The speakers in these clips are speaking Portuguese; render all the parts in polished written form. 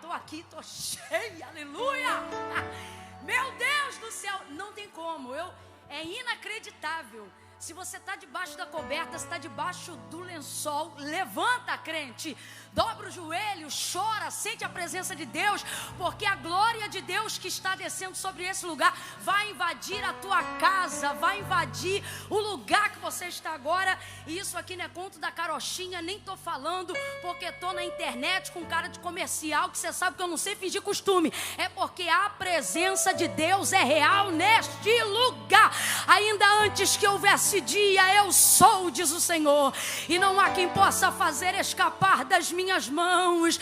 Tô aqui, tô cheia, aleluia. Meu Deus do céu, não tem como, é inacreditável. Se você está debaixo da coberta, se está debaixo do lençol, levanta, crente, dobra o joelho, chora, sente a presença de Deus, porque a glória de Deus que está descendo sobre esse lugar vai invadir a tua casa, vai invadir o lugar que você está agora. E isso aqui não é conto da carochinha, nem estou falando porque estou na internet com cara de comercial, que você sabe que eu não sei fingir costume. É porque a presença de Deus é real neste lugar. Ainda antes que houvesse dia, eu sou, diz o Senhor, e não há quem possa fazer escapar das minhas mãos.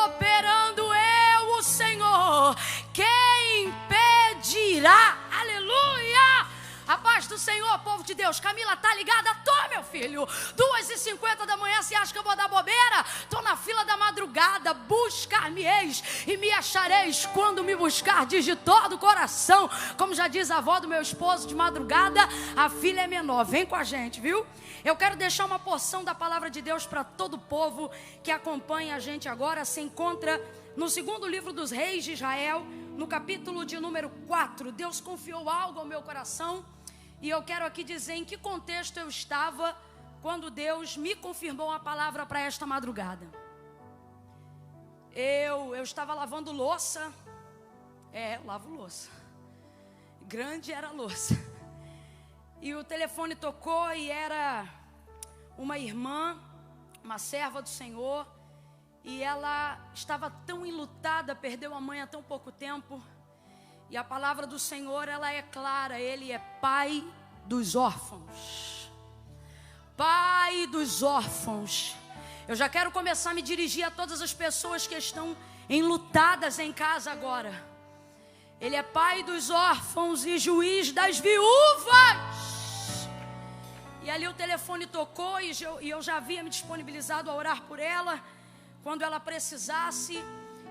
Operando eu, o Senhor, quem impedirá? Aleluia! A paz do Senhor, povo de Deus. Camila, tá ligada? Tô, meu filho. 2h50 da manhã, você acha que eu vou dar bobeira? Tô na fila da madrugada. Buscar-me-eis e me achareis quando me buscardes de todo o coração. Como já diz a avó do meu esposo, de madrugada a fila é menor. Vem com a gente, viu? Eu quero deixar uma porção da palavra de Deus para todo o povo que acompanha a gente agora. Se encontra no segundo livro dos reis de Israel, no capítulo de número 4. Deus confiou algo ao meu coração. E eu quero aqui dizer em que contexto eu estava quando Deus me confirmou a palavra para esta madrugada. Eu estava lavando louça. Eu lavo louça. Grande era a louça. E o telefone tocou e era uma irmã, uma serva do Senhor. E ela estava tão enlutada, perdeu a mãe há tão pouco tempo. E a palavra do Senhor, ela é clara, Ele é pai dos órfãos. Pai dos órfãos. Eu já quero começar a me dirigir a todas as pessoas que estão enlutadas em casa agora. Ele é pai dos órfãos e juiz das viúvas. E ali o telefone tocou e eu já havia me disponibilizado a orar por ela, quando ela precisasse.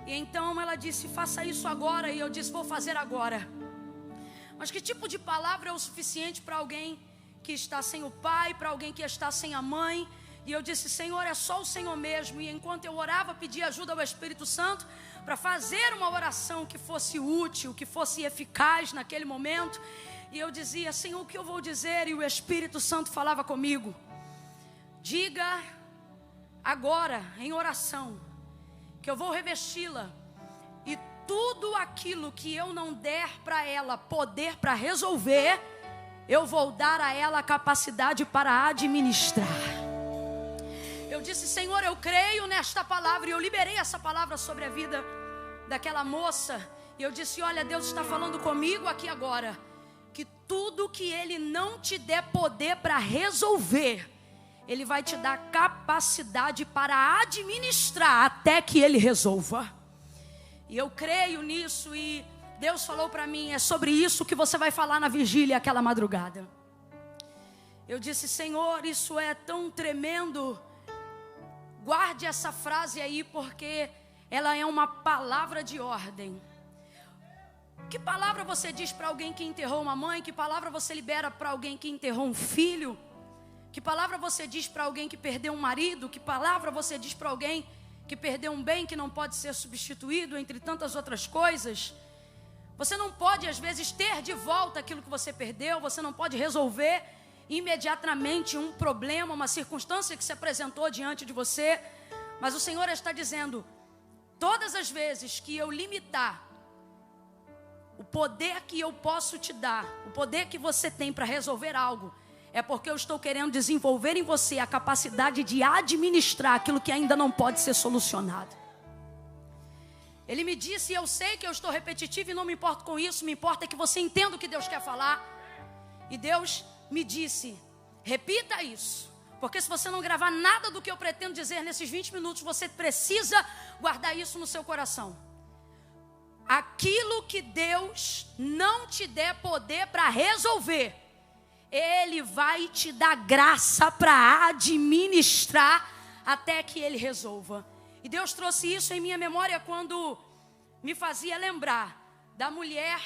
E então ela disse, faça isso agora. E eu disse, vou fazer agora. Mas que tipo de palavra é o suficiente para alguém que está sem o pai, para alguém que está sem a mãe? E eu disse, Senhor, é só o Senhor mesmo. E enquanto eu orava, pedi ajuda ao Espírito Santo para fazer uma oração que fosse útil, que fosse eficaz naquele momento. E eu dizia, Senhor, o que eu vou dizer? E o Espírito Santo falava comigo, diga agora em oração que eu vou revesti-la, e tudo aquilo que eu não der para ela poder para resolver, eu vou dar a ela a capacidade para administrar. Eu disse, Senhor, eu creio nesta palavra, e eu liberei essa palavra sobre a vida daquela moça. E eu disse, olha, Deus está falando comigo aqui agora, que tudo que Ele não te der poder para resolver, Ele vai te dar capacidade para administrar até que Ele resolva. E eu creio nisso. E Deus falou para mim, é sobre isso que você vai falar na vigília aquela madrugada. Eu disse, Senhor, isso é tão tremendo. Guarde essa frase aí, porque ela é uma palavra de ordem. Que palavra você diz para alguém que enterrou uma mãe? Que palavra você libera para alguém que enterrou um filho? Que palavra você diz para alguém que perdeu um marido? Que palavra você diz para alguém que perdeu um bem que não pode ser substituído, entre tantas outras coisas? Você não pode, às vezes, ter de volta aquilo que você perdeu. Você não pode resolver imediatamente um problema, uma circunstância que se apresentou diante de você. Mas o Senhor está dizendo, todas as vezes que eu limitar o poder que eu posso te dar, o poder que você tem para resolver algo, é porque eu estou querendo desenvolver em você a capacidade de administrar aquilo que ainda não pode ser solucionado. Ele me disse, e eu sei que eu estou repetitivo e não me importo com isso, me importa é que você entenda o que Deus quer falar. E Deus me disse, repita isso, porque se você não gravar nada do que eu pretendo dizer nesses 20 minutos, você precisa guardar isso no seu coração. Aquilo que Deus não te der poder para resolver, Ele vai te dar graça para administrar até que Ele resolva. E Deus trouxe isso em minha memória quando me fazia lembrar da mulher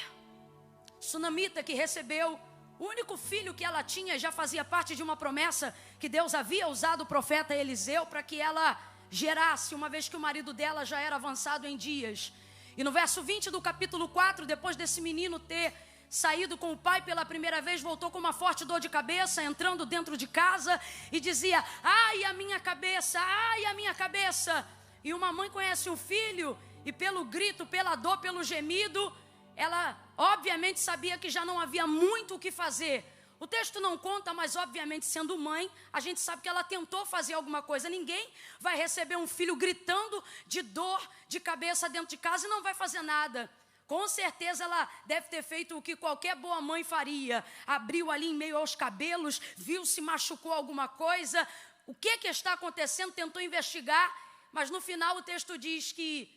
sunamita que recebeu o único filho que ela tinha. Já fazia parte de uma promessa que Deus havia usado o profeta Eliseu para que ela gerasse, uma vez que o marido dela já era avançado em dias. E no verso 20 do capítulo 4, depois desse menino ter saído com o pai pela primeira vez, voltou com uma forte dor de cabeça, entrando dentro de casa e dizia: ai, a minha cabeça, ai, a minha cabeça. E uma mãe conhece um filho e pelo grito, pela dor, pelo gemido, ela obviamente sabia que já não havia muito o que fazer. O texto não conta, mas obviamente sendo mãe, a gente sabe que ela tentou fazer alguma coisa. Ninguém vai receber um filho gritando de dor de cabeça dentro de casa e não vai fazer nada. Com certeza ela deve ter feito o que qualquer boa mãe faria. Abriu ali em meio aos cabelos, viu se machucou alguma coisa. O que está acontecendo? Tentou investigar, mas no final o texto diz que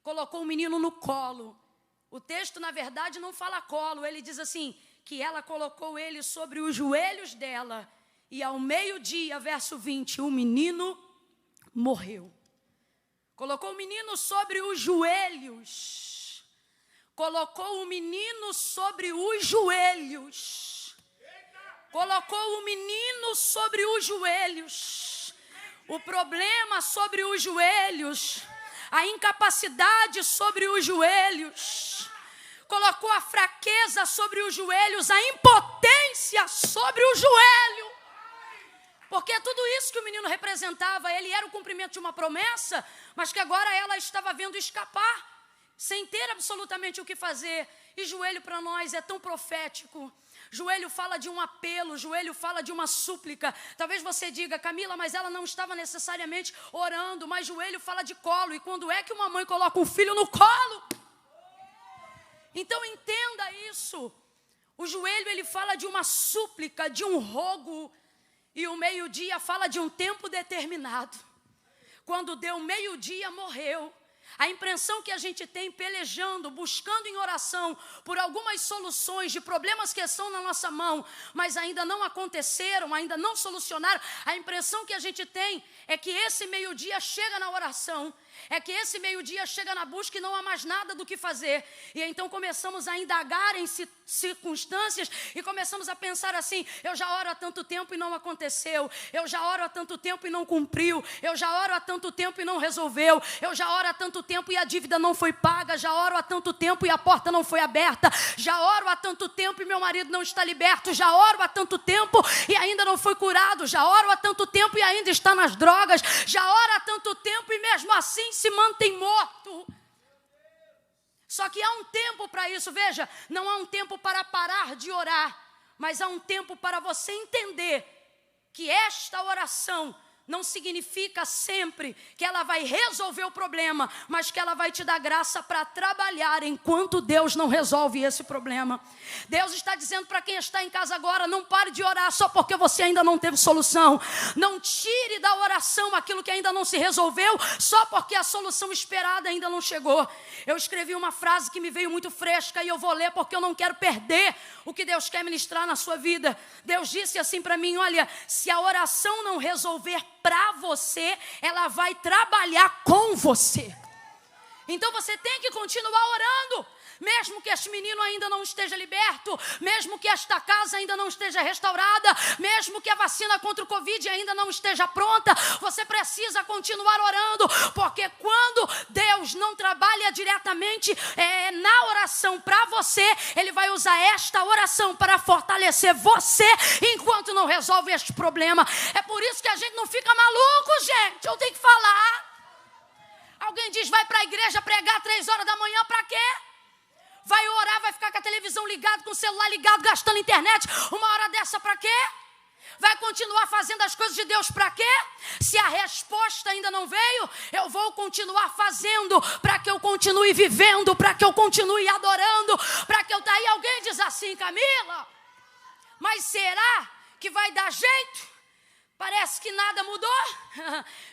colocou o menino no colo. O texto, na verdade, não fala colo. Ele diz assim, que ela colocou ele sobre os joelhos dela. E ao meio-dia, verso 20, o menino morreu. Colocou o menino sobre os joelhos. Colocou o menino sobre os joelhos. Colocou o menino sobre os joelhos. O problema sobre os joelhos. A incapacidade sobre os joelhos. Colocou a fraqueza sobre os joelhos. A impotência sobre o joelho. Porque tudo isso que o menino representava, ele era o cumprimento de uma promessa, mas que agora ela estava vendo escapar, sem ter absolutamente o que fazer. E joelho para nós é tão profético. Joelho fala de um apelo, joelho fala de uma súplica. Talvez você diga: Camila, mas ela não estava necessariamente orando. Mas joelho fala de colo. E quando é que uma mãe coloca um filho no colo? Então entenda isso. O joelho, ele fala de uma súplica, de um rogo. E o meio-dia fala de um tempo determinado. Quando deu meio-dia, morreu. A impressão que a gente tem pelejando, buscando em oração por algumas soluções de problemas que estão na nossa mão, mas ainda não aconteceram, ainda não solucionaram. A impressão que a gente tem é que esse meio-dia chega na oração, é que esse meio-dia chega na busca e não há mais nada do que fazer. E então começamos a indagar em circunstâncias e começamos a pensar assim: eu já oro há tanto tempo e não aconteceu, eu já oro há tanto tempo e não cumpriu, eu já oro há tanto tempo e não resolveu, eu já oro há tanto tempo e a dívida não foi paga, já oro há tanto tempo e a porta não foi aberta, já oro há tanto tempo e meu marido não está liberto, já oro há tanto tempo e ainda não foi curado, já oro há tanto tempo e ainda está nas drogas, já oro há tanto tempo e mesmo assim se mantém morto. Só que há um tempo para isso. Veja, não há um tempo para parar de orar, mas há um tempo para você entender que esta oração não significa sempre que ela vai resolver o problema, mas que ela vai te dar graça para trabalhar enquanto Deus não resolve esse problema. Deus está dizendo para quem está em casa agora: não pare de orar só porque você ainda não teve solução. Não tire da oração aquilo que ainda não se resolveu só porque a solução esperada ainda não chegou. Eu escrevi uma frase que me veio muito fresca e eu vou ler porque eu não quero perder o que Deus quer ministrar na sua vida. Deus disse assim para mim: olha, se a oração não resolver para você, ela vai trabalhar com você. Então você tem que continuar orando, mesmo que este menino ainda não esteja liberto, mesmo que esta casa ainda não esteja restaurada, mesmo que a vacina contra o Covid ainda não esteja pronta, você precisa continuar orando, porque quando Deus não trabalha diretamente na oração para você, Ele vai usar esta oração para fortalecer você, enquanto não resolve este problema. É por isso que a gente não fica maluco, gente, eu tenho que falar. Alguém diz: vai para a igreja pregar 3 horas da manhã, para quê? Vai orar, vai ficar com a televisão ligada, com o celular ligado, gastando internet, uma hora dessa para quê? Vai continuar fazendo as coisas de Deus para quê? Se a resposta ainda não veio, eu vou continuar fazendo para que eu continue vivendo, para que eu continue adorando, para que eu... Daí alguém diz assim: Camila, mas será que vai dar jeito? Parece que nada mudou.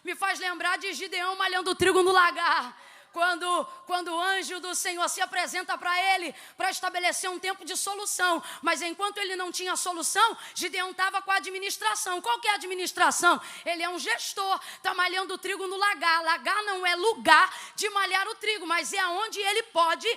Me faz lembrar de Gideão malhando trigo no lagar. Quando o anjo do Senhor se apresenta para ele para estabelecer um tempo de solução. Mas enquanto ele não tinha solução, Gideão estava com a administração. Qual que é a administração? Ele é um gestor, está malhando o trigo no lagar. Lagar não é lugar de malhar o trigo, mas é onde ele pode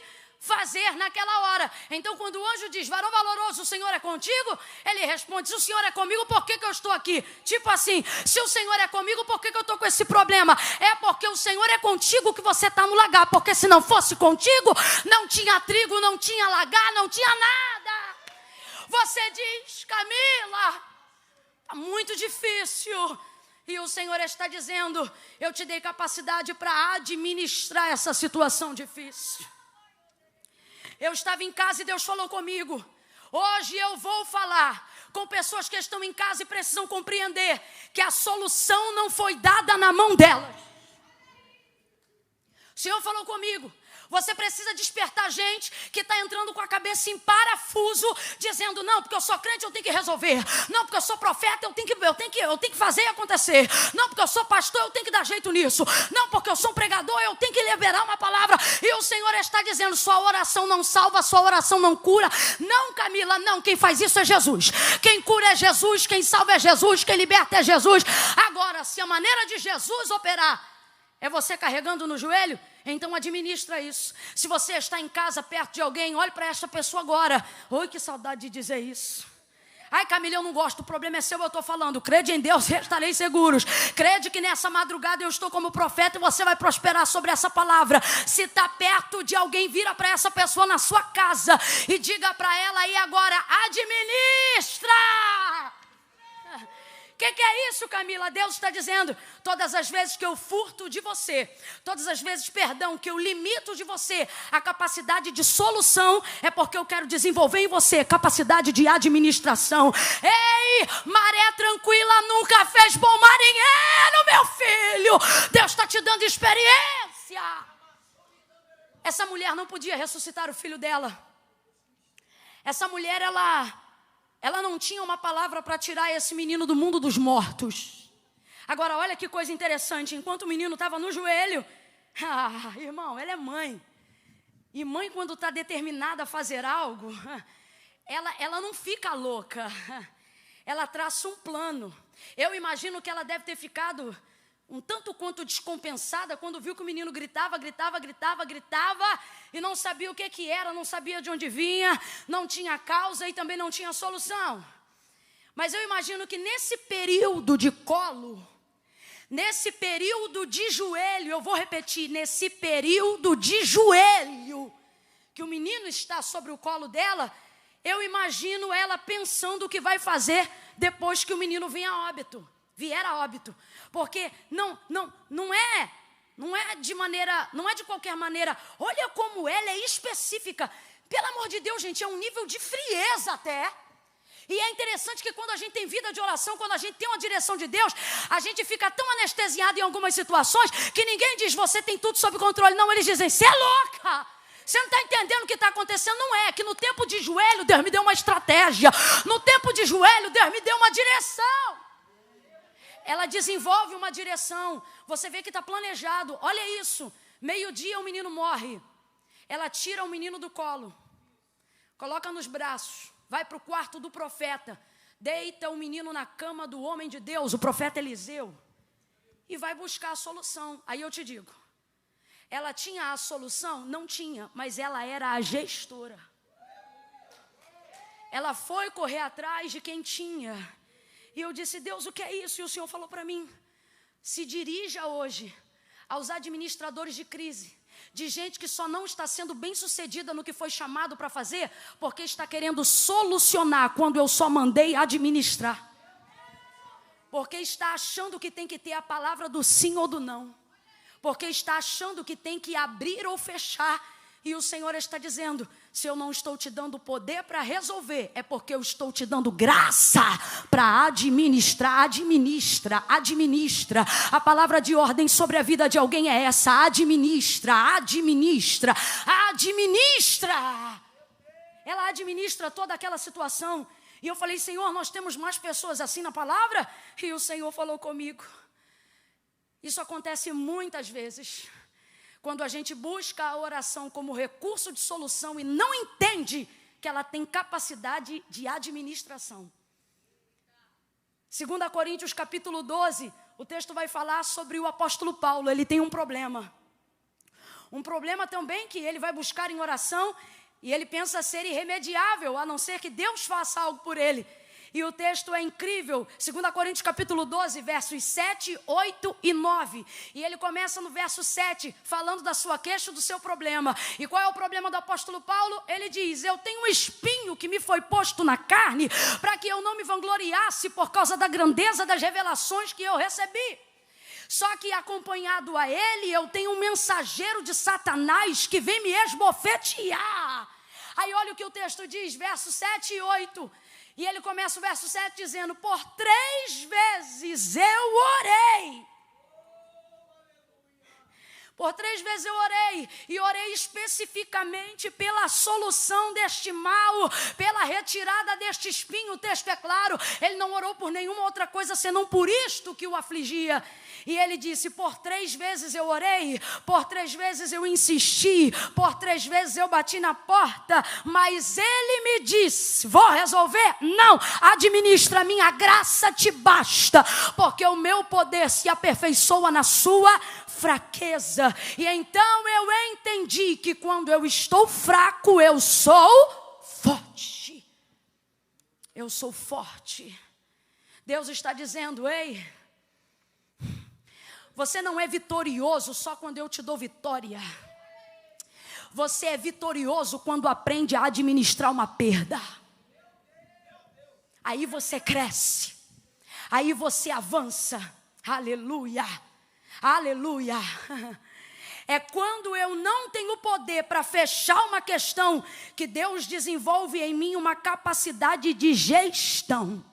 fazer naquela hora. Então, quando o anjo diz, varão valoroso, o Senhor é contigo, ele responde, se o Senhor é comigo, por que eu estou aqui? Tipo assim, se o Senhor é comigo, por que eu estou com esse problema? É porque o Senhor é contigo que você está no lagar, porque se não fosse contigo, não tinha trigo, não tinha lagar, não tinha nada. Você diz, Camila, está muito difícil. E o Senhor está dizendo, eu te dei capacidade para administrar essa situação difícil. Eu estava em casa e Deus falou comigo. Hoje eu vou falar com pessoas que estão em casa e precisam compreender que a solução não foi dada na mão delas. O Senhor falou comigo. Você precisa despertar gente que está entrando com a cabeça em parafuso, dizendo, não, porque eu sou crente, eu tenho que resolver. Não, porque eu sou profeta, eu tenho que fazer acontecer. Não, porque eu sou pastor, eu tenho que dar jeito nisso. Não, porque eu sou um pregador, eu tenho que liberar uma palavra. E o Senhor está dizendo, sua oração não salva, sua oração não cura. Não, Camila, não, quem faz isso é Jesus. Quem cura é Jesus, quem salva é Jesus, quem liberta é Jesus. Agora, se a maneira de Jesus operar é você carregando no joelho, então administra isso. Se você está em casa perto de alguém, olhe para esta pessoa agora. Oi, que saudade de dizer isso. Ai, Camila, eu não gosto, o problema é seu, eu estou falando. Crede em Deus e estareis seguros. Crede que nessa madrugada eu estou como profeta e você vai prosperar sobre essa palavra. Se está perto de alguém, vira para essa pessoa na sua casa e diga para ela aí agora, administra! O que é isso, Camila? Deus está dizendo, todas as vezes que eu furto de você, todas as vezes, que eu limito de você a capacidade de solução, é porque eu quero desenvolver em você capacidade de administração. Ei, maré tranquila nunca fez bom marinheiro, meu filho. Deus está te dando experiência. Essa mulher não podia ressuscitar o filho dela. Essa mulher, ela não tinha uma palavra para tirar esse menino do mundo dos mortos. Agora, olha que coisa interessante. Enquanto o menino estava no joelho, irmão, ela é mãe. E mãe, quando está determinada a fazer algo, ela não fica louca. Ela traça um plano. Eu imagino que ela deve ter ficado um tanto quanto descompensada quando viu que o menino gritava e não sabia o que era, não sabia de onde vinha, não tinha causa e também não tinha solução. Mas eu imagino que nesse período de colo, nesse período de joelho, eu vou repetir, nesse período de joelho, que o menino está sobre o colo dela, eu imagino ela pensando o que vai fazer depois que o menino vier a óbito. Porque não é de qualquer maneira. Olha como ela é específica. Pelo amor de Deus, gente, é um nível de frieza até. E é interessante que quando a gente tem vida de oração, quando a gente tem uma direção de Deus, a gente fica tão anestesiado em algumas situações que ninguém diz, você tem tudo sob controle. Não, eles dizem, você é louca. Você não está entendendo o que está acontecendo? Não é, que no tempo de joelho Deus me deu uma estratégia. No tempo de joelho Deus me deu uma direção. Ela desenvolve uma direção. Você vê que está planejado. Olha isso. Meio-dia o menino morre. Ela tira o menino do colo. Coloca nos braços. Vai para o quarto do profeta. Deita o menino na cama do homem de Deus, o profeta Eliseu. E vai buscar a solução. Aí eu te digo. Ela tinha a solução? Não tinha. Mas ela era a gestora. Ela foi correr atrás de quem tinha. E eu disse, Deus, o que é isso? E o Senhor falou para mim, se dirija hoje aos administradores de crise, de gente que só não está sendo bem sucedida no que foi chamado para fazer, porque está querendo solucionar quando eu só mandei administrar. Porque está achando que tem que ter a palavra do sim ou do não. Porque está achando que tem que abrir ou fechar. E o Senhor está dizendo, se eu não estou te dando poder para resolver, é porque eu estou te dando graça para administrar. Administra. A palavra de ordem sobre a vida de alguém é essa, administra. Ela administra toda aquela situação. E eu falei, Senhor, nós temos mais pessoas assim na palavra? E o Senhor falou comigo. Isso acontece muitas vezes. Quando a gente busca a oração como recurso de solução e não entende que ela tem capacidade de administração. 2 Coríntios capítulo 12, o texto vai falar sobre o apóstolo Paulo. Ele tem um problema. Um problema também que ele vai buscar em oração e ele pensa ser irremediável, a não ser que Deus faça algo por ele. E o texto é incrível, 2 Coríntios capítulo 12, versos 7, 8 e 9. E ele começa no verso 7, falando da sua queixa, do seu problema. E qual é o problema do apóstolo Paulo? Ele diz: eu tenho um espinho que me foi posto na carne, para que eu não me vangloriasse por causa da grandeza das revelações que eu recebi. Só que acompanhado a ele, eu tenho um mensageiro de Satanás que vem me esbofetear. Aí olha o que o texto diz, versos 7 e 8. E ele começa o verso 7 dizendo: por 3 vezes eu orei. Por 3 vezes eu orei, e orei especificamente pela solução deste mal, pela retirada deste espinho. O texto é claro, ele não orou por nenhuma outra coisa senão por isto que o afligia. E ele disse: por 3 vezes eu orei, por 3 vezes eu insisti, por 3 vezes eu bati na porta, mas ele me disse: vou resolver? Não, administra, a minha graça te basta, porque o meu poder se aperfeiçoa na sua fraqueza. E então eu entendi que quando eu estou fraco, eu sou forte. Eu sou forte. Deus está dizendo: ei, você não é vitorioso só quando eu te dou vitória. Você é vitorioso quando aprende a administrar uma perda. Aí você cresce. Aí você avança. Aleluia. Aleluia. É quando eu não tenho poder para fechar uma questão que Deus desenvolve em mim uma capacidade de gestão.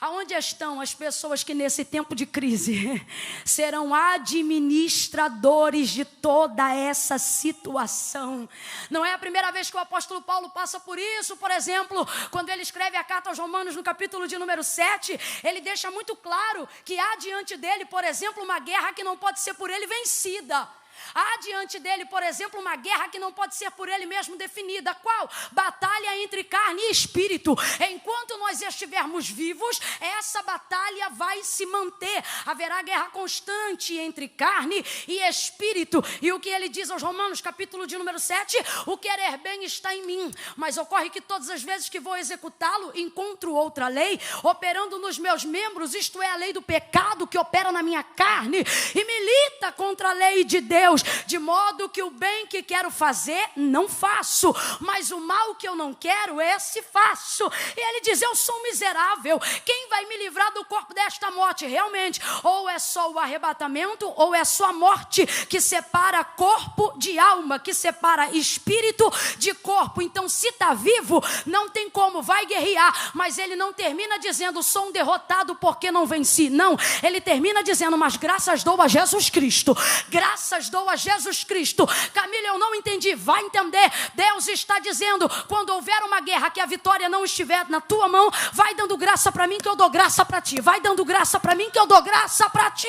Aonde estão as pessoas que nesse tempo de crise serão administradores de toda essa situação? Não é a primeira vez que o apóstolo Paulo passa por isso. Por exemplo, quando ele escreve a carta aos Romanos no capítulo de número 7, ele deixa muito claro que há diante dele, por exemplo, uma guerra que não pode ser por ele vencida. Há diante dele, por exemplo, uma guerra que não pode ser por ele mesmo definida. Qual? Batalha entre carne e espírito. Enquanto nós estivermos vivos, essa batalha vai se manter. Haverá guerra constante entre carne e espírito. E o que ele diz aos Romanos, capítulo de número 7, o querer bem está em mim, mas ocorre que todas as vezes que vou executá-lo, encontro outra lei, operando nos meus membros, isto é, a lei do pecado que opera na minha carne, e milita contra a lei de Deus, de modo que o bem que quero fazer, não faço, mas o mal que eu não quero, esse faço. E ele diz: eu sou miserável, quem vai me livrar do corpo desta morte? Realmente, ou é só o arrebatamento, ou é só a morte que separa corpo de alma, que separa espírito de corpo. Então, se está vivo, não tem como, vai guerrear. Mas ele não termina dizendo: sou um derrotado porque não venci. Não, ele termina dizendo: mas graças dou a Jesus Cristo, graças dou a Jesus Cristo. Camila, eu não entendi. Vai entender. Deus está dizendo: quando houver uma guerra que a vitória não estiver na tua mão, vai dando graça para mim que eu dou graça para ti. Vai dando graça para mim que eu dou graça para ti.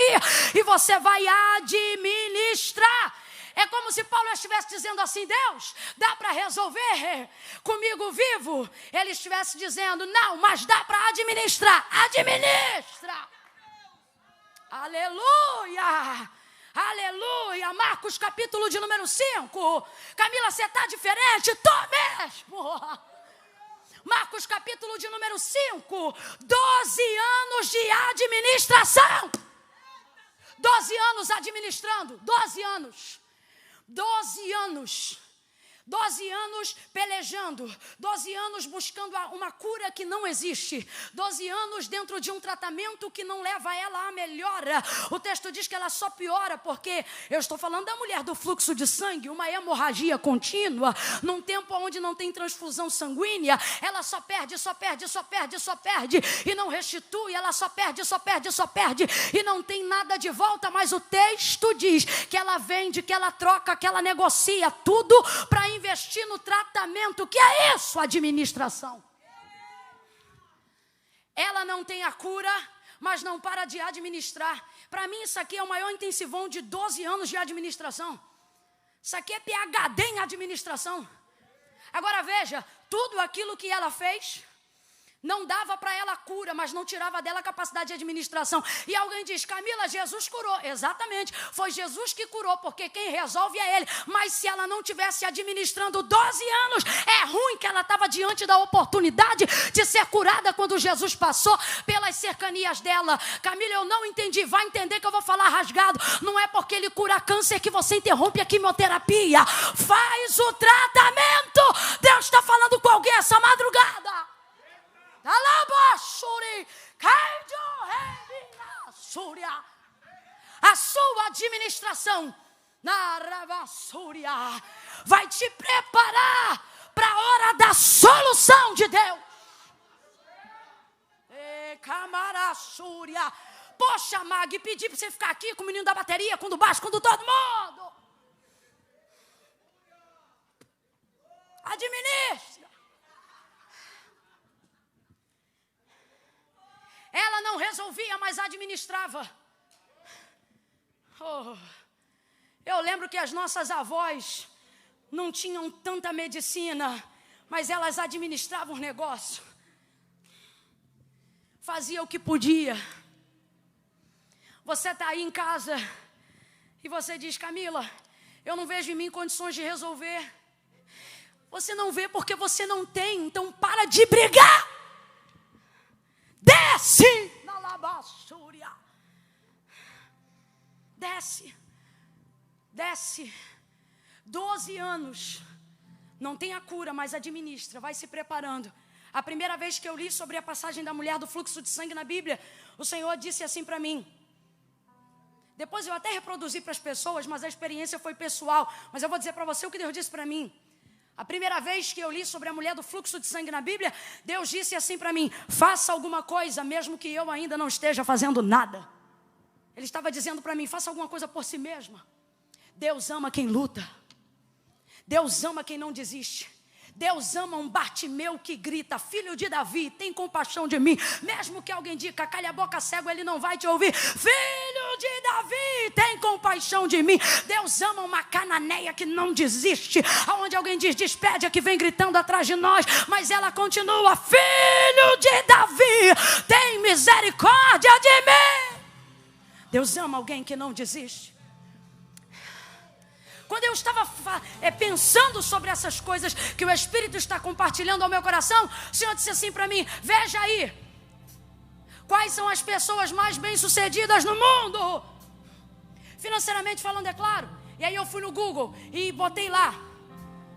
E você vai administrar. É como se Paulo estivesse dizendo assim: Deus, dá para resolver comigo vivo? Ele estivesse dizendo: não, mas dá para administrar. Administra. Aleluia. Aleluia. Marcos capítulo de número 5. Camila, você está diferente? Tô mesmo. Marcos capítulo de número 5. 12 anos de administração. 12 anos administrando. 12 anos. 12 anos. 12 anos pelejando, 12 anos buscando uma cura que não existe, 12 anos dentro de um tratamento que não leva ela à melhora. O texto diz que ela só piora, porque eu estou falando da mulher do fluxo de sangue, uma hemorragia contínua, num tempo onde não tem transfusão sanguínea, ela só perde, só perde, só perde, só perde, e não restitui, ela só perde, só perde, só perde, e não tem nada de volta. Mas o texto diz que ela vende, que ela troca, que ela negocia tudo para investir no tratamento. Que é isso? Administração. Ela não tem a cura, mas não para de administrar. Para mim isso aqui é o maior intensivão de 12 anos de administração. Isso aqui é PhD em administração. Agora veja, tudo aquilo que ela fez Não dava para ela cura, mas não tirava dela a capacidade de administração. E alguém diz, Camila, Jesus curou. Exatamente, foi Jesus que curou, porque quem resolve é Ele. Mas se ela não tivesse administrando 12 anos, é ruim que ela estava diante da oportunidade de ser curada quando Jesus passou pelas cercanias dela. Camila, eu não entendi. Vai entender que eu vou falar rasgado. Não é porque Ele cura câncer que você interrompe a quimioterapia. Faz o tratamento. Deus está falando com alguém essa madrugada. A sua administração vai te preparar para a hora da solução de Deus. Poxa, Mag, pedi para você ficar aqui com o menino da bateria, com o do baixo, com o do todo mundo. Administra. Ela não resolvia, mas administrava. Eu lembro que as nossas avós não tinham tanta medicina, mas elas administravam o negócio. Fazia o que podia. Você está aí em casa e você diz, Camila, eu não vejo em mim condições de resolver. Você não vê porque você não tem, então para de brigar. Desce na labassúria. Desce. 12 anos. Não tem a cura, mas administra. Vai se preparando. A primeira vez que eu li sobre a passagem da mulher do fluxo de sangue na Bíblia, o Senhor disse assim para mim. Depois eu até reproduzi para as pessoas, mas a experiência foi pessoal. Mas eu vou dizer para você o que Deus disse para mim. A primeira vez que eu li sobre a mulher do fluxo de sangue na Bíblia, Deus disse assim para mim, faça alguma coisa, mesmo que eu ainda não esteja fazendo nada. Ele estava dizendo para mim, faça alguma coisa por si mesma. Deus ama quem luta. Deus ama quem não desiste. Deus ama um Bartimeu que grita, filho de Davi, tem compaixão de mim. Mesmo que alguém diga, calha a boca, cego, ele não vai te ouvir. Filho de Davi, tem compaixão de mim. Deus ama uma cananeia que não desiste. Aonde alguém diz, despede a que vem gritando atrás de nós. Mas ela continua, filho de Davi, tem misericórdia de mim. Deus ama alguém que não desiste. Quando eu estava pensando sobre essas coisas que o Espírito está compartilhando ao meu coração, o Senhor disse assim para mim, veja aí, quais são as pessoas mais bem-sucedidas no mundo? Financeiramente falando, é claro. E aí eu fui no Google e botei lá,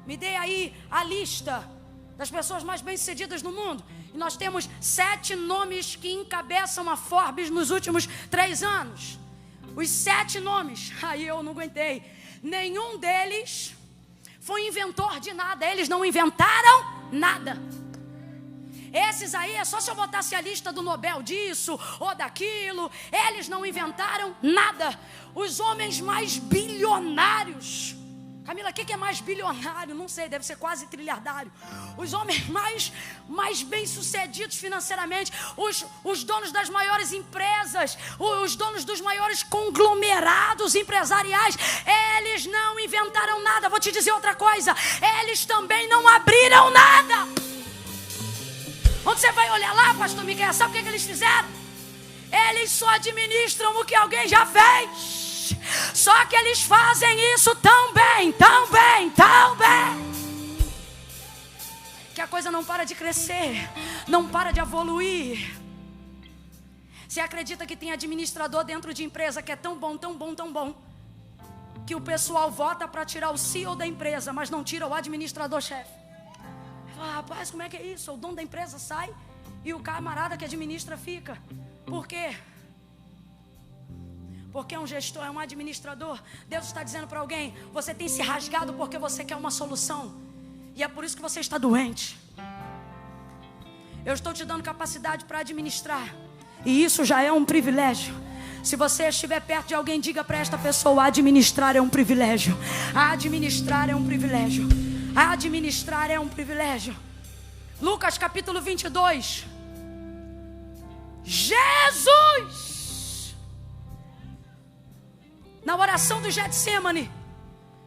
me dei aí a lista das pessoas mais bem-sucedidas no mundo. E nós temos 7 nomes que encabeçam a Forbes nos últimos 3 anos. Os 7 nomes, aí eu não aguentei. Nenhum deles foi inventor de nada. Eles não inventaram nada. Esses aí é só se eu botasse a lista do Nobel disso ou daquilo. Eles não inventaram nada. Os homens mais bilionários. Camila, o que é mais bilionário? Não sei, deve ser quase trilhardário. Os homens mais bem-sucedidos financeiramente, os donos das maiores empresas, os donos dos maiores conglomerados empresariais, eles não inventaram nada. Vou te dizer outra coisa, eles também não abriram nada. Onde você vai olhar lá, pastor Miquel, sabe o que eles fizeram? Eles só administram o que alguém já fez. Só que eles fazem isso tão bem, que a coisa não para de crescer, não para de evoluir. Você acredita que tem administrador dentro de empresa que é tão bom, que o pessoal vota para tirar o CEO da empresa, mas não tira o administrador-chefe? Fala, rapaz, como é que é isso? O dono da empresa sai e o camarada que administra fica. Por quê? Porque é um gestor, é um administrador. Deus está dizendo para alguém, você tem se rasgado porque você quer uma solução. E é por isso que você está doente. Eu estou te dando capacidade para administrar. E isso já é um privilégio. Se você estiver perto de alguém, diga para esta pessoa, administrar é um privilégio. Administrar é um privilégio. Administrar é um privilégio. Lucas capítulo 22. Jesus! Na oração do Getsemane,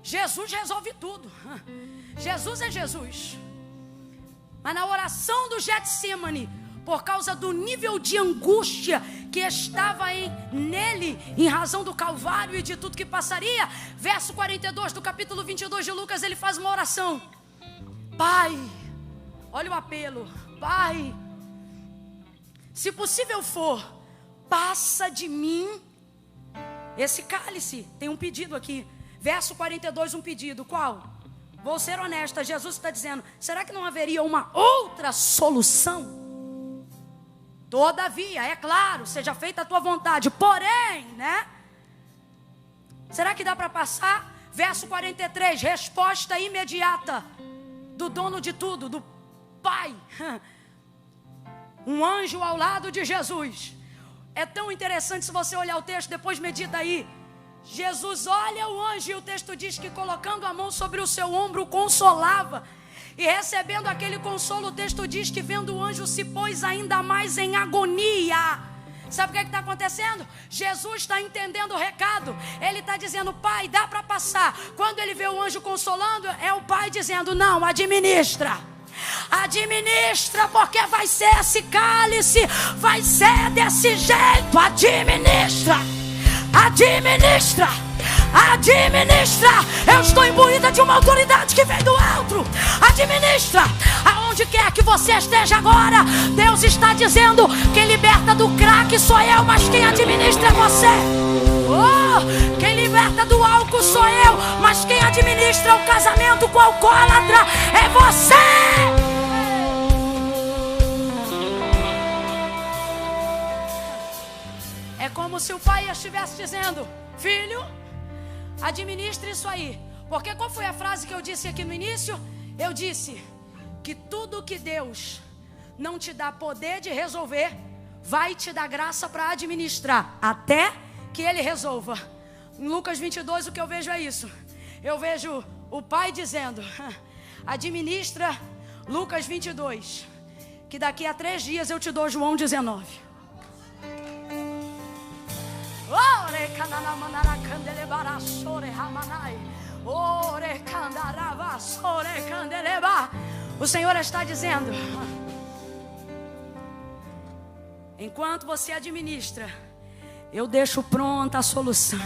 Jesus resolve tudo. Jesus é Jesus. Mas na oração do Getsemane, por causa do nível de angústia que estava nele, em razão do Calvário e de tudo que passaria. Verso 42 do capítulo 22 de Lucas, ele faz uma oração: Pai, olha o apelo, Pai, se possível for, passa de mim esse cálice. Tem um pedido aqui, verso 42, um pedido, qual? Vou ser honesta, Jesus está dizendo: será que não haveria uma outra solução? Todavia, é claro, seja feita a tua vontade, porém, né? Será que dá para passar? Verso 43, resposta imediata do dono de tudo, do Pai. Um anjo ao lado de Jesus. É tão interessante, se você olhar o texto, depois medita aí. Jesus olha o anjo e o texto diz que colocando a mão sobre o seu ombro o consolava. E recebendo aquele consolo, o texto diz que vendo o anjo se pôs ainda mais em agonia. Sabe o que está acontecendo? Jesus está entendendo o recado. Ele está dizendo: Pai, dá para passar. Quando ele vê o anjo consolando, é o Pai dizendo: não, administra. Administra, porque vai ser esse cálice, vai ser desse jeito. Administra, administra, administra. Eu estou imbuída de uma autoridade que vem do alto. Administra. Aonde quer que você esteja agora, Deus está dizendo: quem liberta do crack sou eu, mas quem administra é você. Oh, quem liberta do álcool sou eu, mas quem administra o casamento com o alcoólatra é você. É como se o pai estivesse dizendo: filho, administre isso aí. Porque qual foi a frase que eu disse aqui no início? Eu disse que tudo que Deus não te dá poder de resolver, vai te dar graça para administrar, até que Ele resolva. Em Lucas 22 o que eu vejo é isso. Eu vejo o pai dizendo: administra Lucas 22, que daqui a 3 dias eu te dou João 19. O Senhor está dizendo: enquanto você administra, eu deixo pronta a solução.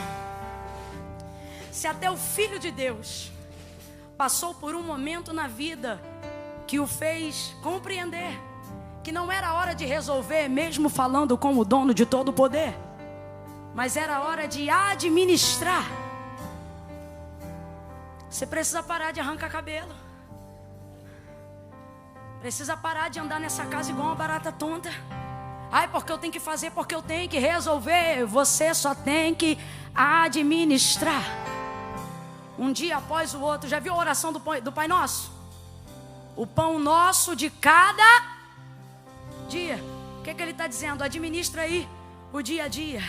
Se até o Filho de Deus passou por um momento na vida que o fez compreender que não era hora de resolver, mesmo falando com o dono de todo o poder, mas era hora de administrar. Você precisa parar de arrancar cabelo. Precisa parar de andar nessa casa igual uma barata tonta. Ai, porque eu tenho que fazer, porque eu tenho que resolver. Você só tem que administrar. Um dia após o outro. Já viu a oração do Pai Nosso? O pão nosso de cada dia. O que ele está dizendo? Administra aí o dia a dia.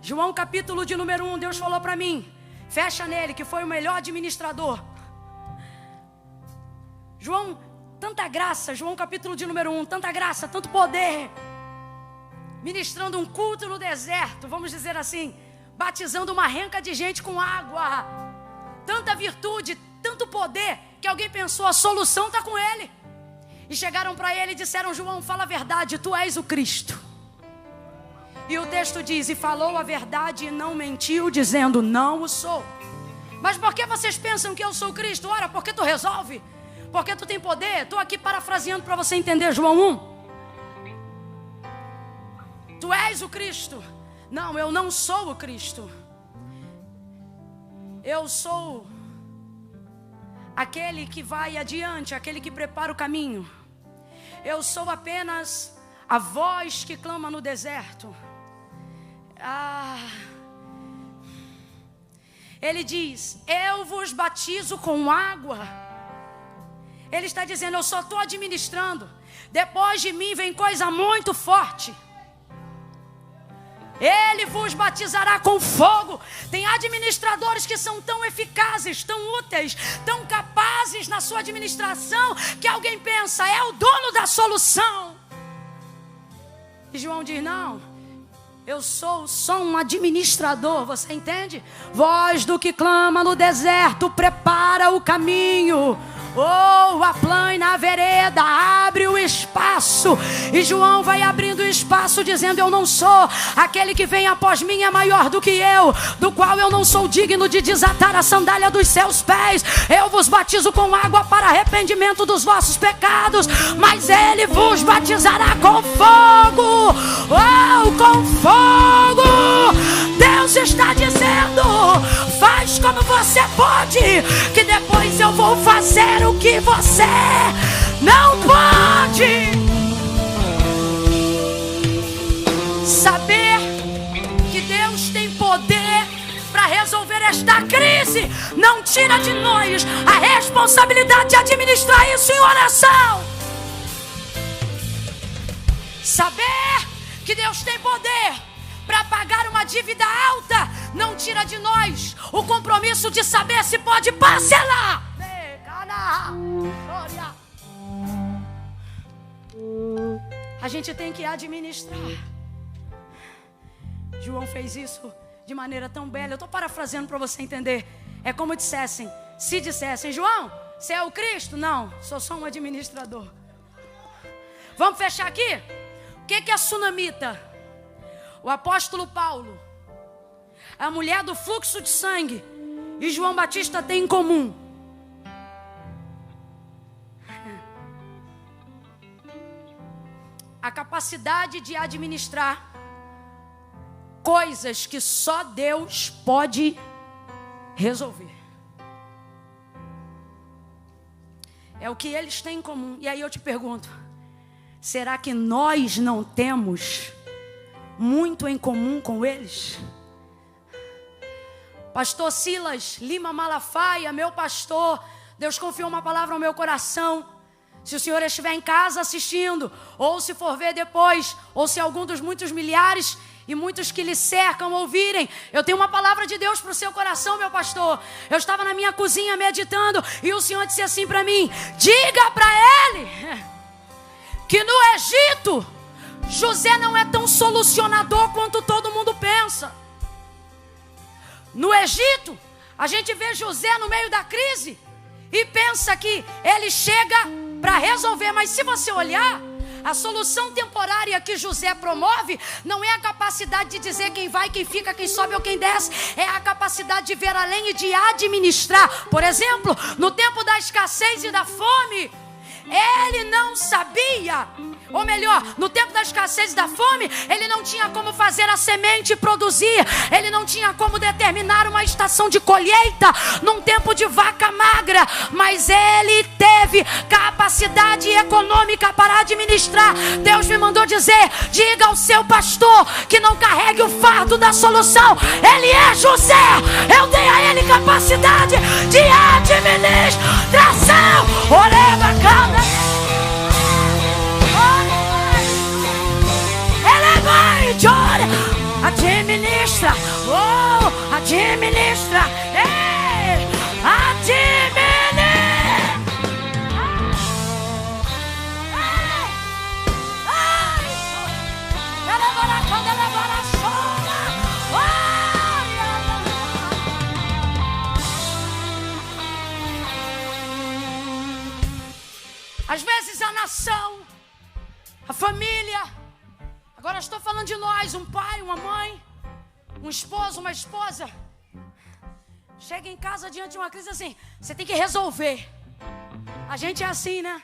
João capítulo de número 1, Deus falou para mim: fecha nele, que foi o melhor administrador. João, tanta graça. João capítulo de número 1, tanta graça, tanto poder. Ministrando um culto no deserto, vamos dizer assim, batizando uma renca de gente com água. Tanta virtude, tanto poder, que alguém pensou: a solução está com ele. E chegaram para ele e disseram: João, fala a verdade, tu és o Cristo. E o texto diz: e falou a verdade e não mentiu, dizendo: não o sou. Mas por que vocês pensam que eu sou Cristo? Ora, porque tu resolve, porque tu tem poder. Estou aqui parafraseando para você entender João 1. Tu és o Cristo. Não, eu não sou o Cristo. Eu sou aquele que vai adiante, aquele que prepara o caminho. Eu sou apenas a voz que clama no deserto. Ele diz: eu vos batizo com água. Ele está dizendo: eu só estou administrando. Depois de mim vem coisa muito forte. Ele vos batizará com fogo. Tem administradores que são tão eficazes, tão úteis, tão capazes na sua administração, que alguém pensa: é o dono da solução. E João diz: não, eu sou só um administrador. Você entende? Voz do que clama no deserto, prepara o caminho. Oh, aplana a vereda, abre o espaço. E João vai abrindo o espaço, dizendo: eu não sou. Aquele que vem após mim é maior do que eu, do qual eu não sou digno de desatar a sandália dos seus pés. Eu vos batizo com água para arrependimento dos vossos pecados, mas ele vos batizará com fogo. Oh, com fogo. Deus está dizendo: faz como você pode, que depois eu vou fazer o que você não pode. Saber que Deus tem poder para resolver esta crise não tira de nós a responsabilidade de administrar isso em oração. Saber que Deus tem poder para pagar uma dívida alta não tira de nós o compromisso de saber se pode parcelar. A gente tem que administrar. João fez isso de maneira tão bela. Eu estou parafraseando para você entender. É como se dissessem: João, você é o Cristo? Não, sou só um administrador. Vamos fechar aqui? O que é sunamita? O apóstolo Paulo, a mulher do fluxo de sangue e João Batista têm em comum: a capacidade de administrar coisas que só Deus pode resolver. É o que eles têm em comum. E aí eu te pergunto: será que nós não temos muito em comum com eles? Pastor Silas Lima Malafaia, meu pastor, Deus confiou uma palavra ao meu coração. Se o senhor estiver em casa assistindo, ou se for ver depois, ou se algum dos muitos milhares e muitos que lhe cercam ouvirem, eu tenho uma palavra de Deus para o seu coração, meu pastor. Eu estava na minha cozinha meditando e o Senhor disse assim para mim: diga para ele que no Egito José não é tão solucionador quanto todo mundo pensa. No Egito, a gente vê José no meio da crise e pensa que ele chega para resolver. Mas se você olhar, a solução temporária que José promove não é a capacidade de dizer quem vai, quem fica, quem sobe ou quem desce. É a capacidade de ver além e de administrar. Por exemplo, no tempo da escassez e da fome, ele não sabia, ou melhor, no tempo da escassez e da fome, ele não tinha como fazer a semente produzir. Ele não tinha como determinar uma estação de colheita num tempo de vaca magra. Mas ele teve capacidade econômica para administrar. Deus me mandou dizer: diga ao seu pastor que não carregue o fardo da solução. Ele é José. Eu dei a ele capacidade de administração. Oreva, canta. Administra, oh, administra, ei, administra, às vezes a nação, a família. Agora estou falando de nós, um pai, uma mãe, um esposo, uma esposa. Chega em casa diante de uma crise assim, você tem que resolver. A gente é assim, né?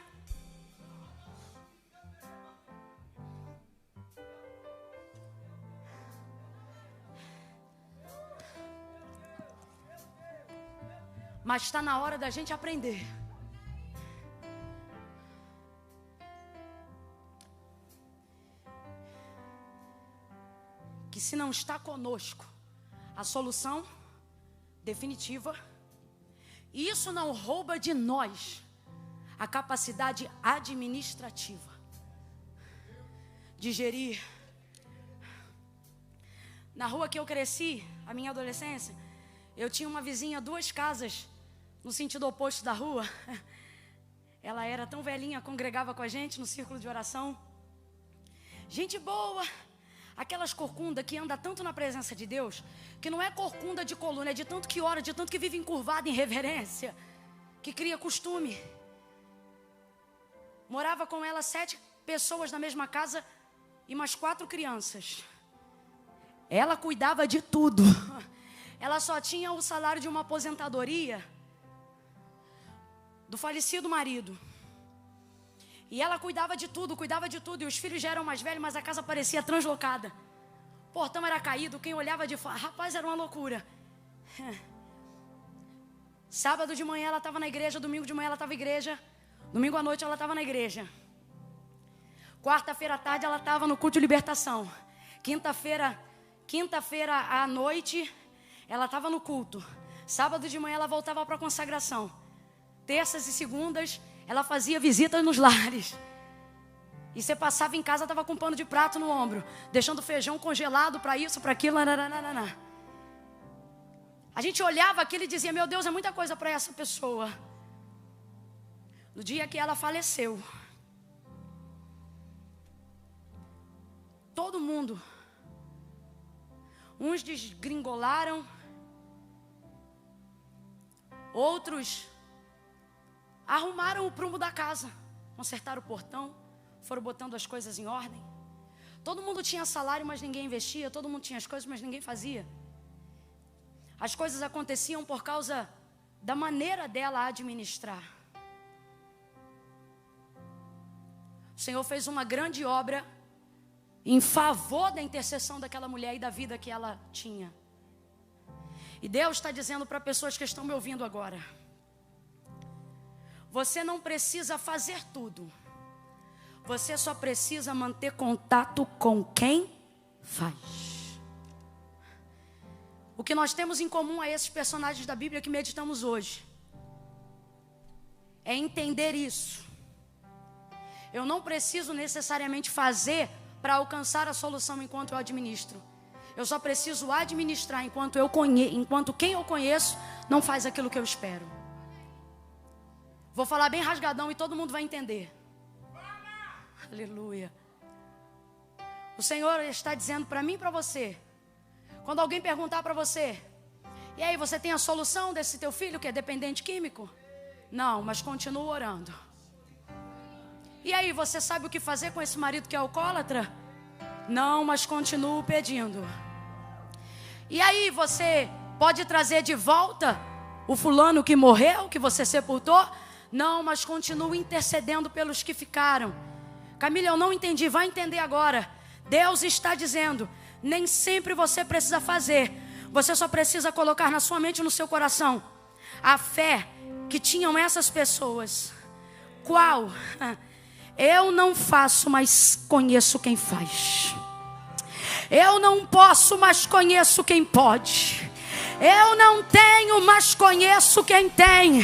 Mas está na hora da gente aprender que se não está conosco a solução definitiva, isso não rouba de nós a capacidade administrativa de gerir. Na rua que eu cresci, a minha adolescência, eu tinha uma vizinha, 2 casas no sentido oposto da rua. Ela era tão velhinha, congregava com a gente no círculo de oração. Gente boa. Aquelas corcunda que anda tanto na presença de Deus, que não é corcunda de coluna, é de tanto que ora, de tanto que vive encurvada em reverência, que cria costume. Morava com ela 7 pessoas na mesma casa e mais 4 crianças. Ela cuidava de tudo. Ela só tinha o salário de uma aposentadoria do falecido marido. E ela cuidava de tudo. E os filhos já eram mais velhos, mas a casa parecia translocada. O portão era caído, quem olhava de fora, rapaz, era uma loucura. Sábado de manhã ela estava na igreja, domingo de manhã ela estava na igreja, domingo à noite ela estava na igreja. Quarta-feira à tarde ela estava no culto de libertação. Quinta-feira à noite ela estava no culto. Sábado de manhã ela voltava para a consagração. Terças e segundas ela fazia visitas nos lares. E você passava em casa, estava com um pano de prato no ombro, deixando feijão congelado para isso, para aquilo. A gente olhava aquilo e dizia, meu Deus, é muita coisa para essa pessoa. No dia que ela faleceu, todo mundo, uns desgringolaram, outros arrumaram o prumo da casa, consertaram o portão, foram botando as coisas em ordem. Todo mundo tinha salário, mas ninguém investia. Todo mundo tinha as coisas, mas ninguém fazia. As coisas aconteciam por causa da maneira dela administrar. O Senhor fez uma grande obra em favor da intercessão daquela mulher e da vida que ela tinha. E Deus está dizendo para pessoas que estão me ouvindo agora: você não precisa fazer tudo. Você só precisa manter contato com quem faz. O que nós temos em comum a esses personagens da Bíblia que meditamos hoje é entender isso. Eu não preciso necessariamente fazer para alcançar a solução enquanto eu administro. Eu só preciso administrar enquanto quem eu conheço não faz aquilo que eu espero. Vou falar bem rasgadão e todo mundo vai entender. Aleluia. O Senhor está dizendo para mim e para você, quando alguém perguntar para você, e aí, você tem a solução desse teu filho que é dependente químico? Não, mas continua orando. E aí, você sabe o que fazer com esse marido que é alcoólatra? Não, mas continuo pedindo. E aí, você pode trazer de volta o fulano que morreu, que você sepultou? Não, mas continuo intercedendo pelos que ficaram. Camila, eu não entendi, vai entender agora. Deus está dizendo, nem sempre você precisa fazer. Você só precisa colocar na sua mente e no seu coração a fé que tinham essas pessoas. Qual? Eu não faço, mas conheço quem faz. Eu não posso, mas conheço quem pode. Eu não tenho, mas conheço quem tem.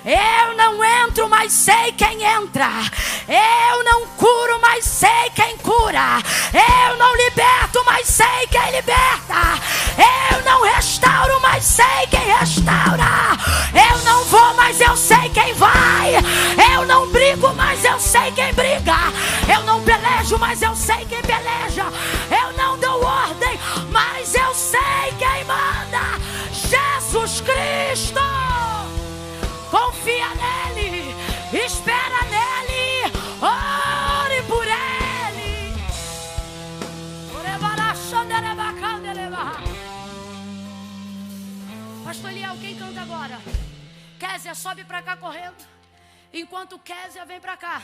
Eu não entro, mas sei quem entra. Eu não curo, mas sei quem cura. Eu não liberto, mas sei quem liberta. Eu não restauro, mas sei quem restaura. Eu não vou, mas eu sei quem vai. Eu não brigo, mas eu sei quem briga. Eu não pelejo, mas eu sei quem peleja. Eu não dou ordem, mas eu sei quem manda. Jesus Cristo. Confia nele, espera nele, ore por ele. Pastor Eliel, quem canta agora? Kézia, sobe pra cá correndo. Enquanto Kézia vem pra cá,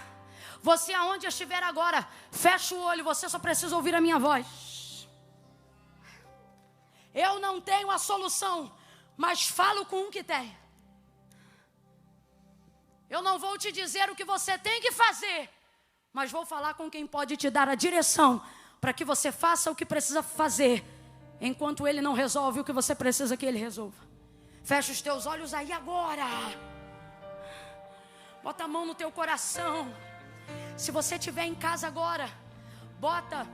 você aonde estiver agora, fecha o olho, você só precisa ouvir a minha voz. Eu não tenho a solução, mas falo com um que tem. Eu não vou te dizer o que você tem que fazer, mas vou falar com quem pode te dar a direção para que você faça o que precisa fazer, enquanto ele não resolve o que você precisa que ele resolva. Fecha os teus olhos aí agora. Bota a mão no teu coração. Se você estiver em casa agora, bota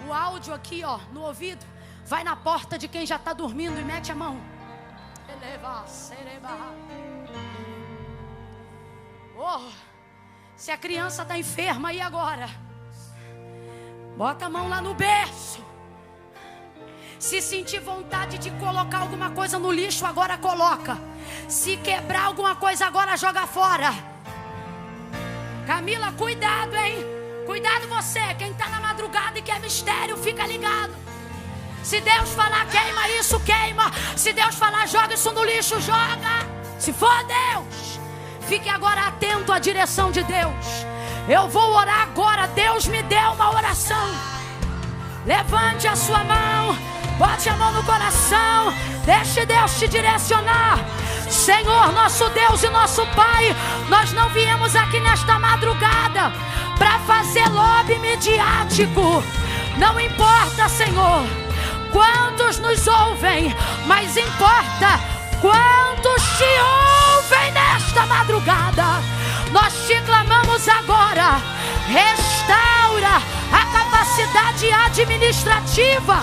o áudio aqui, ó, no ouvido. Vai na porta de quem já está dormindo e mete a mão. Oh, se a criança está enferma, e agora? Bota a mão lá no berço. Se sentir vontade de colocar alguma coisa no lixo, agora coloca. Se quebrar alguma coisa, agora joga fora. Camila, cuidado, hein? Cuidado você, quem está na madrugada e quer mistério, fica ligado. Se Deus falar queima isso, queima. Se Deus falar joga isso no lixo, joga. Se for Deus, fique agora atento à direção de Deus. Eu vou orar agora, Deus me deu uma oração. Levante a sua mão, bote a mão no coração, deixe Deus te direcionar. Senhor, nosso Deus e nosso Pai, nós não viemos aqui nesta madrugada para fazer lobby midiático. Não importa, Senhor, quantos nos ouvem, mas importa quantos te ouvem nesta madrugada. Nós te clamamos agora, restaura a capacidade administrativa,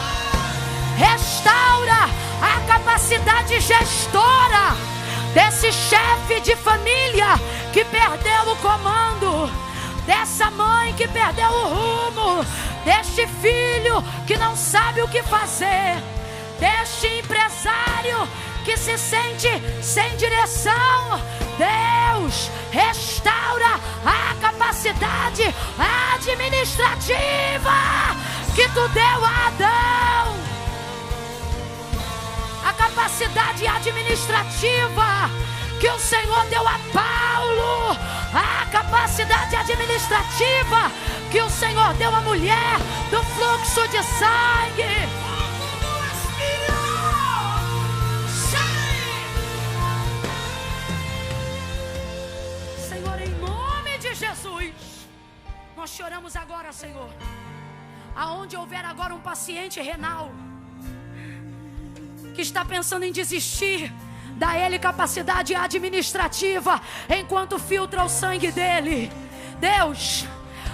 restaura a capacidade gestora desse chefe de família que perdeu o comando, dessa mãe que perdeu o rumo, deste filho que não sabe o que fazer, deste empresário que se sente sem direção. Deus, restaura a capacidade administrativa que tu deu a Adão, a capacidade administrativa que o Senhor deu a Paulo, a capacidade administrativa que o Senhor deu à mulher do fluxo de sangue. Senhor, em nome de Jesus, nós choramos agora, Senhor, aonde houver agora um paciente renal que está pensando em desistir, dá ele capacidade administrativa enquanto filtra o sangue dele. Deus,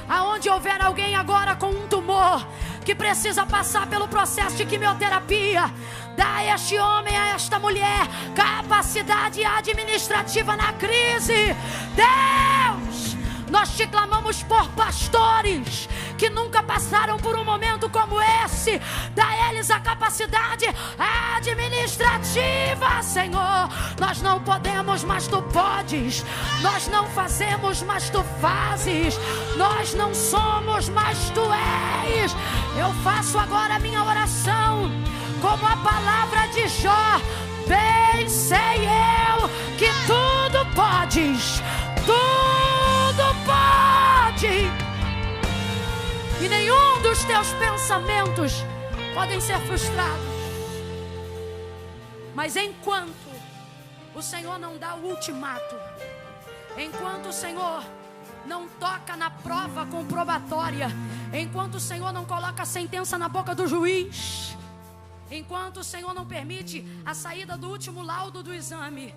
aonde houver alguém agora com um tumor que precisa passar pelo processo de quimioterapia, dá a este homem, a esta mulher, capacidade administrativa na crise. Deus, nós te clamamos por pastores que nunca passaram por um momento como esse. Dá a eles a capacidade administrativa, Senhor. Nós não podemos, mas tu podes. Nós não fazemos, mas tu fazes. Nós não somos, mas tu és. Eu faço agora a minha oração como a palavra de Jó. Bem sei eu que tudo podes, tudo pode, e nenhum dos teus pensamentos podem ser frustrados. Mas enquanto o Senhor não dá o ultimato, enquanto o Senhor não toca na prova comprobatória, enquanto o Senhor não coloca a sentença na boca do juiz, enquanto o Senhor não permite a saída do último laudo do exame,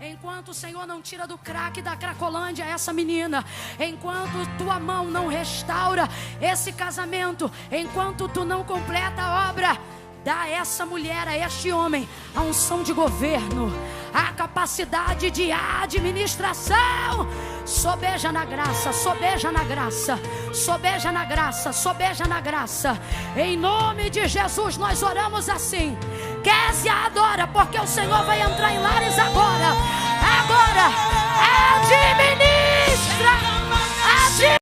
enquanto o Senhor não tira do crack da Cracolândia essa menina, enquanto tua mão não restaura esse casamento, enquanto tu não completa a obra, dá a essa mulher, a este homem, a unção de governo, a capacidade de administração. Sobeja na graça, sobeja na graça, sobeja na graça, sobeja na graça. Em nome de Jesus nós oramos assim. Quer se adora, porque o Senhor vai entrar em lares agora.